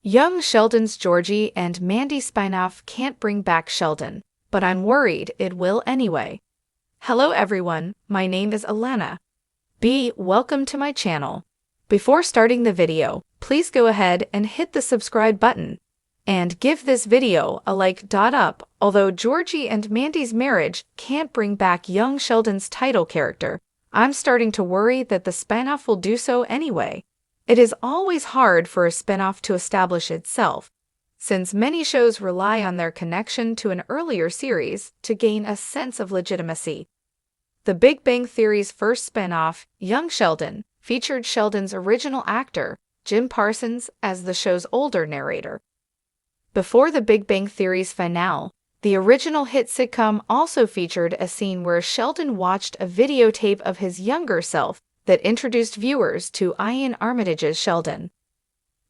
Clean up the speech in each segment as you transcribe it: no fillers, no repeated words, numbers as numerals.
Young Sheldon's Georgie and Mandy spin-off can't bring back Sheldon, but I'm worried it will anyway. Hello everyone, my name is Alana. Welcome to my channel. Before starting the video, please go ahead and hit the subscribe button. And give this video a like. Up. Although Georgie and Mandy's marriage can't bring back young Sheldon's title character, I'm starting to worry that the spin-off will do so anyway. It is always hard for a spin-off to establish itself, since many shows rely on their connection to an earlier series to gain a sense of legitimacy. The Big Bang Theory's first spin-off, Young Sheldon, featured Sheldon's original actor, Jim Parsons, as the show's older narrator. Before The Big Bang Theory's finale, the original hit sitcom also featured a scene where Sheldon watched a videotape of his younger self that introduced viewers to Ian Armitage's Sheldon.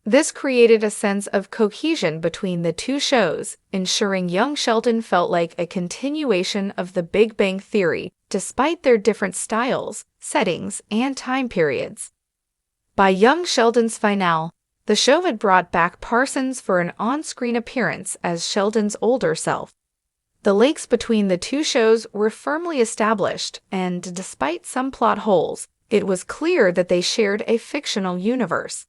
This created a sense of cohesion between the two shows, ensuring young Sheldon felt like a continuation of The Big Bang Theory, despite their different styles, settings, and time periods. By Young Sheldon's finale, the show had brought back Parsons for an on-screen appearance as Sheldon's older self. The links between the two shows were firmly established, and despite some plot holes, it was clear that they shared a fictional universe.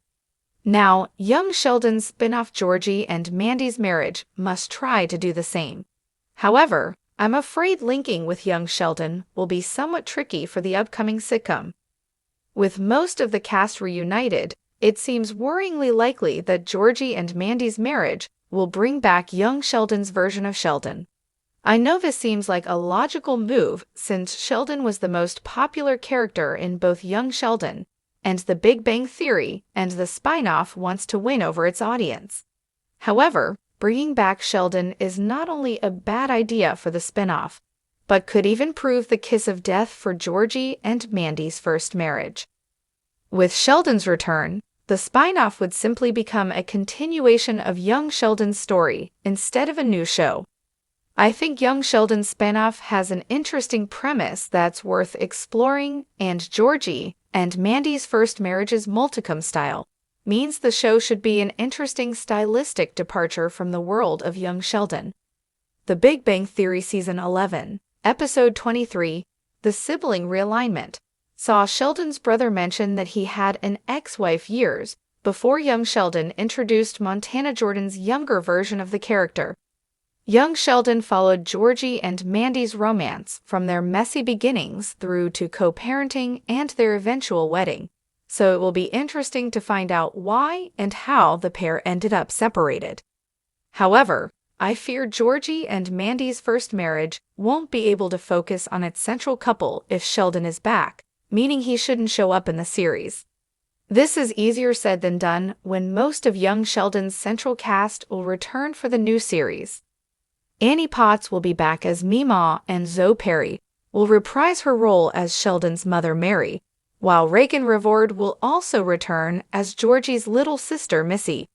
Now, young Sheldon's spin-off Georgie and Mandy's marriage must try to do the same. However, I'm afraid linking with young Sheldon will be somewhat tricky for the upcoming sitcom. With most of the cast reunited, it seems worryingly likely that Georgie and Mandy's marriage will bring back young Sheldon's version of Sheldon. I know this seems like a logical move since Sheldon was the most popular character in both Young Sheldon and The Big Bang Theory, and the spin-off wants to win over its audience. However, bringing back Sheldon is not only a bad idea for the spin-off, but could even prove the kiss of death for Georgie and Mandy's first marriage. With Sheldon's return, the spin-off would simply become a continuation of young Sheldon's story instead of a new show. I think Young Sheldon's spin-off has an interesting premise that's worth exploring, and Georgie and Mandy's first marriage's multicam style means the show should be an interesting stylistic departure from the world of Young Sheldon. The Big Bang Theory Season 11, Episode 23, The Sibling Realignment, saw Sheldon's brother mention that he had an ex-wife years before young Sheldon introduced Montana Jordan's younger version of the character. Young Sheldon followed Georgie and Mandy's romance from their messy beginnings through to co-parenting and their eventual wedding, so it will be interesting to find out why and how the pair ended up separated. However, I fear Georgie and Mandy's first marriage won't be able to focus on its central couple if Sheldon is back, meaning he shouldn't show up in the series. This is easier said than done when most of young Sheldon's central cast will return for the new series. Annie Potts will be back as Meemaw, and Zoe Perry will reprise her role as Sheldon's mother Mary, while Reagan Revord will also return as Georgie's little sister Missy.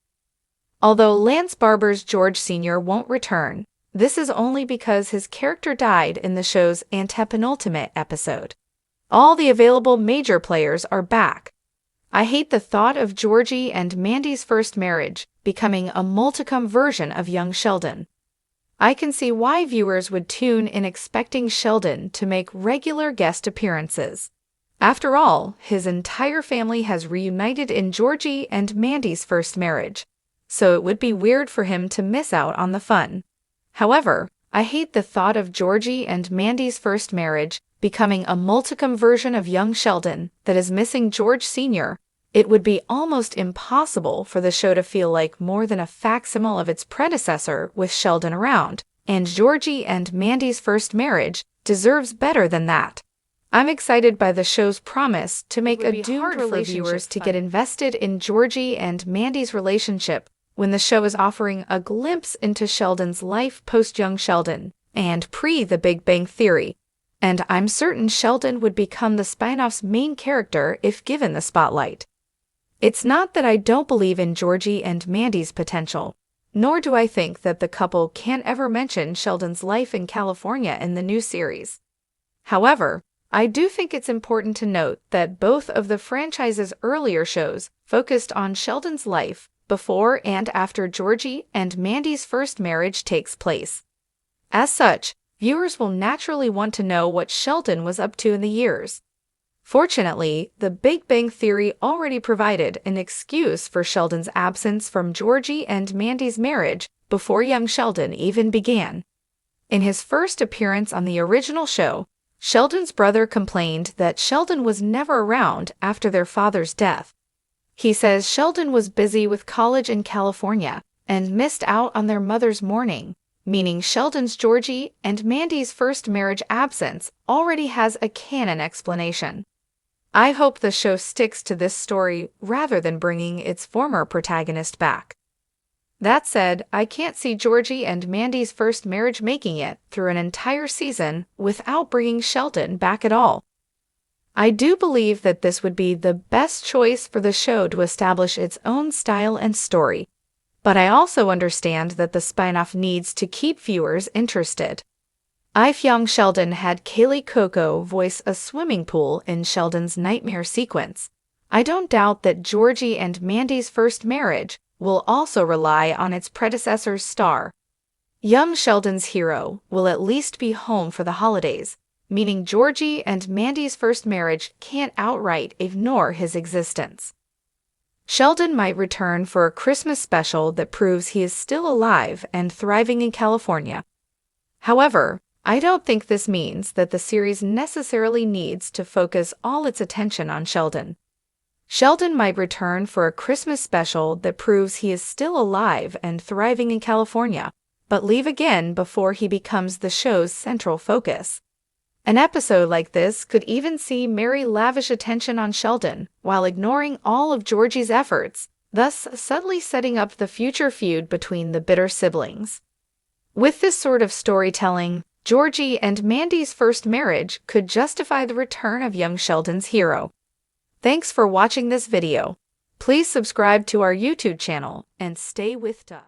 Although Lance Barber's George Sr. won't return, this is only because his character died in the show's antepenultimate episode. All the available major players are back. I hate the thought of Georgie and Mandy's first marriage becoming a multicam version of Young Sheldon. I can see why viewers would tune in expecting Sheldon to make regular guest appearances. After all, his entire family has reunited in Georgie and Mandy's first marriage, so it would be weird for him to miss out on the fun. However, I hate the thought of Georgie and Mandy's first marriage becoming a multicam version of Young Sheldon that is missing George Sr. It would be almost impossible for the show to feel like more than a facsimile of its predecessor with Sheldon around, and Georgie and Mandy's first marriage deserves better than that. I'm excited by the show's promise to make a doomed for viewers to get invested in Georgie and Mandy's relationship when the show is offering a glimpse into Sheldon's life post-Young Sheldon and pre-The Big Bang Theory. And I'm certain Sheldon would become the spin-off's main character if given the spotlight. It's not that I don't believe in Georgie and Mandy's potential, nor do I think that the couple can't ever mention Sheldon's life in California in the new series. However, I do think it's important to note that both of the franchise's earlier shows focused on Sheldon's life before and after Georgie and Mandy's first marriage takes place. As such, viewers will naturally want to know what Sheldon was up to in the years. Fortunately, The Big Bang Theory already provided an excuse for Sheldon's absence from Georgie and Mandy's marriage before young Sheldon even began. In his first appearance on the original show, Sheldon's brother complained that Sheldon was never around after their father's death. He says Sheldon was busy with college in California and missed out on their mother's mourning, meaning Sheldon's Georgie and Mandy's first marriage absence already has a canon explanation. I hope the show sticks to this story rather than bringing its former protagonist back. That said, I can't see Georgie and Mandy's first marriage making it through an entire season without bringing Sheldon back at all. I do believe that this would be the best choice for the show to establish its own style and story, but I also understand that the spin-off needs to keep viewers interested. If young Sheldon had Kaylee Cuoco voice a swimming pool in Sheldon's nightmare sequence, I don't doubt that Georgie and Mandy's first marriage will also rely on its predecessor's star. Young Sheldon's hero will at least be home for the holidays, meaning Georgie and Mandy's first marriage can't outright ignore his existence. Sheldon might return for a Christmas special that proves he is still alive and thriving in California. However, I don't think this means that the series necessarily needs to focus all its attention on Sheldon. Sheldon might return for a Christmas special that proves he is still alive and thriving in California, but leave again before he becomes the show's central focus. An episode like this could even see Mary lavish attention on Sheldon while ignoring all of Georgie's efforts, thus subtly setting up the future feud between the bitter siblings. With this sort of storytelling, Georgie and Mandy's first marriage could justify the return of young Sheldon's hero. Thanks for watching this video. Please subscribe to our YouTube channel and stay with us.